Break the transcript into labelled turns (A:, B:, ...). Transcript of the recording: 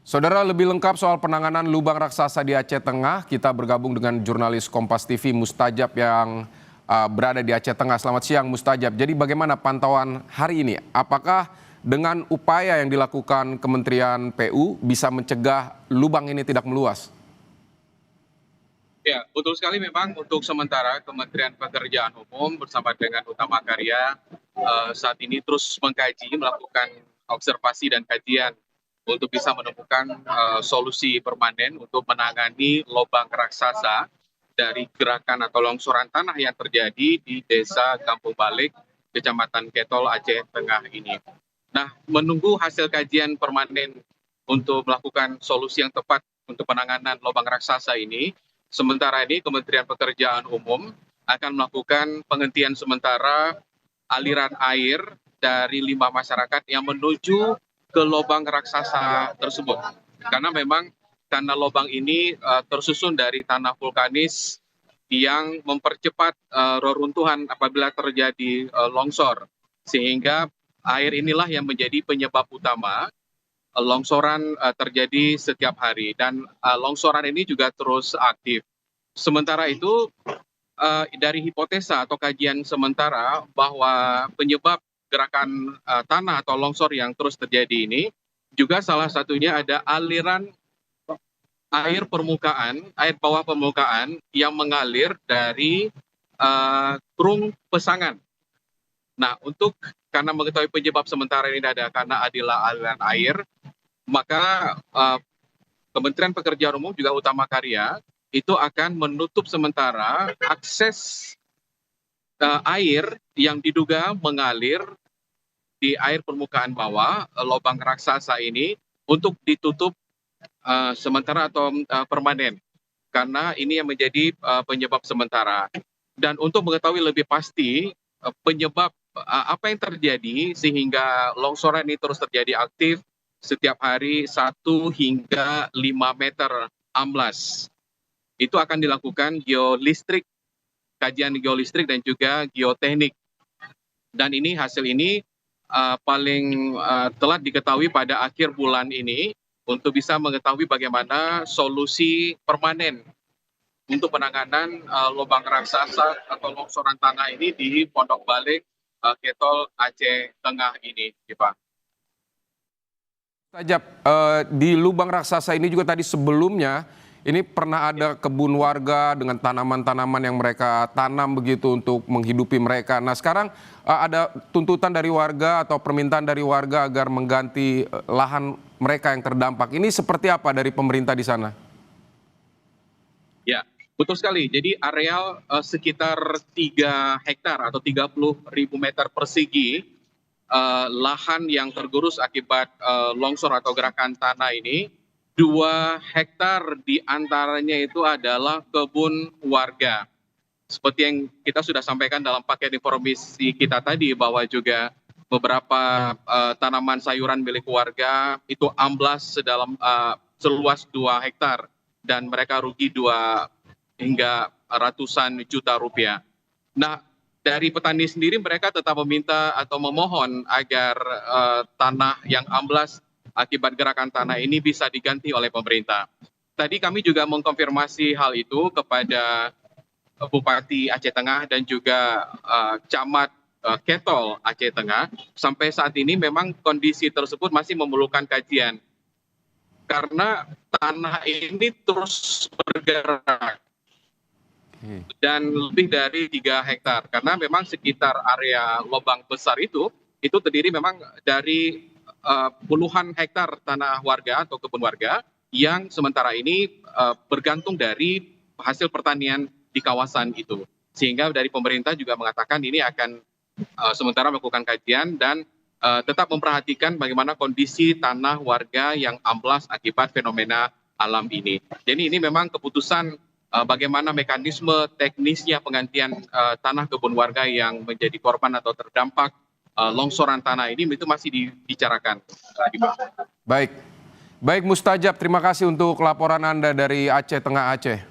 A: Saudara, lebih lengkap soal penanganan lubang raksasa di Aceh Tengah, kita bergabung dengan jurnalis Kompas TV Mustajab yang berada di Aceh Tengah. Selamat siang Mustajab. Jadi bagaimana pantauan hari ini? Apakah dengan upaya yang dilakukan Kementerian PU bisa mencegah lubang ini tidak meluas?
B: Ya, betul sekali memang untuk sementara Kementerian Pekerjaan Umum bersama dengan Utama Karya saat ini terus mengkaji, melakukan observasi dan kajian untuk bisa menemukan solusi permanen untuk menangani lubang raksasa dari gerakan atau longsoran tanah yang terjadi di Desa Kampung Balik, Kecamatan Ketol, Aceh Tengah ini. Nah, menunggu hasil kajian permanen untuk melakukan solusi yang tepat untuk penanganan lubang raksasa ini, sementara ini Kementerian Pekerjaan Umum akan melakukan penghentian sementara aliran air dari limbah masyarakat yang menuju ke lubang raksasa tersebut. Karena memang tanah lubang ini tersusun dari tanah vulkanis yang mempercepat reruntuhan apabila terjadi longsor. Sehingga air inilah yang menjadi penyebab utama longsoran terjadi setiap hari dan longsoran ini juga terus aktif. Sementara itu dari hipotesa atau kajian sementara bahwa penyebab gerakan tanah atau longsor yang terus terjadi ini juga salah satunya ada aliran air bawah permukaan yang mengalir dari Krung Pesangan. Nah, karena mengetahui penyebab sementara ini ada karena adalah aliran air, maka Kementerian Pekerjaan Umum juga Utama Karya itu akan menutup sementara akses air yang diduga mengalir di air permukaan bawah lubang raksasa ini untuk ditutup sementara atau permanen, karena ini yang menjadi penyebab sementara. Dan untuk mengetahui lebih pasti penyebab apa yang terjadi sehingga longsoran ini terus terjadi aktif setiap hari 1 hingga 5 meter amblas. Itu akan dilakukan kajian geolistrik dan juga geoteknik. Dan hasil ini paling telat diketahui pada akhir bulan ini untuk bisa mengetahui bagaimana solusi permanen untuk penanganan lubang raksasa atau longsoran tanah ini di Pondok Balik, Ketol, Aceh Tengah ini, Pak.
A: Mustajab, di lubang raksasa ini juga tadi sebelumnya ini pernah ada kebun warga dengan tanaman-tanaman yang mereka tanam begitu untuk menghidupi mereka. Nah sekarang ada tuntutan dari warga atau permintaan dari warga agar mengganti lahan mereka yang terdampak. Ini seperti apa dari pemerintah di sana?
B: Ya, betul sekali. Jadi areal sekitar 3 hektar atau 30.000 meter persegi lahan yang tergerus akibat longsor atau gerakan tanah ini, 2 hektar diantaranya itu adalah kebun warga. Seperti yang kita sudah sampaikan dalam paket informasi kita tadi, bahwa juga beberapa tanaman sayuran milik warga itu amblas seluas 2 hektar dan mereka rugi 2 hingga ratusan juta rupiah. Nah, dari petani sendiri mereka tetap meminta atau memohon agar tanah yang amblas akibat gerakan tanah ini bisa diganti oleh pemerintah. Tadi kami juga mengkonfirmasi hal itu kepada Bupati Aceh Tengah dan juga Camat Ketol Aceh Tengah. Sampai saat ini memang kondisi tersebut masih memerlukan kajian karena tanah ini terus bergerak dan lebih dari 3 hektar, karena memang sekitar area lubang besar itu terdiri memang dari puluhan hektar tanah warga atau kebun warga yang sementara ini bergantung dari hasil pertanian di kawasan itu. Sehingga dari pemerintah juga mengatakan ini akan sementara melakukan kajian dan tetap memperhatikan bagaimana kondisi tanah warga yang amblas akibat fenomena alam ini. Jadi ini memang keputusan bagaimana mekanisme teknisnya penggantian tanah kebun warga yang menjadi korban atau terdampak longsoran tanah ini itu masih dibicarakan.
A: Baik, baik Mustajab, terima kasih untuk laporan Anda dari Aceh Tengah Aceh.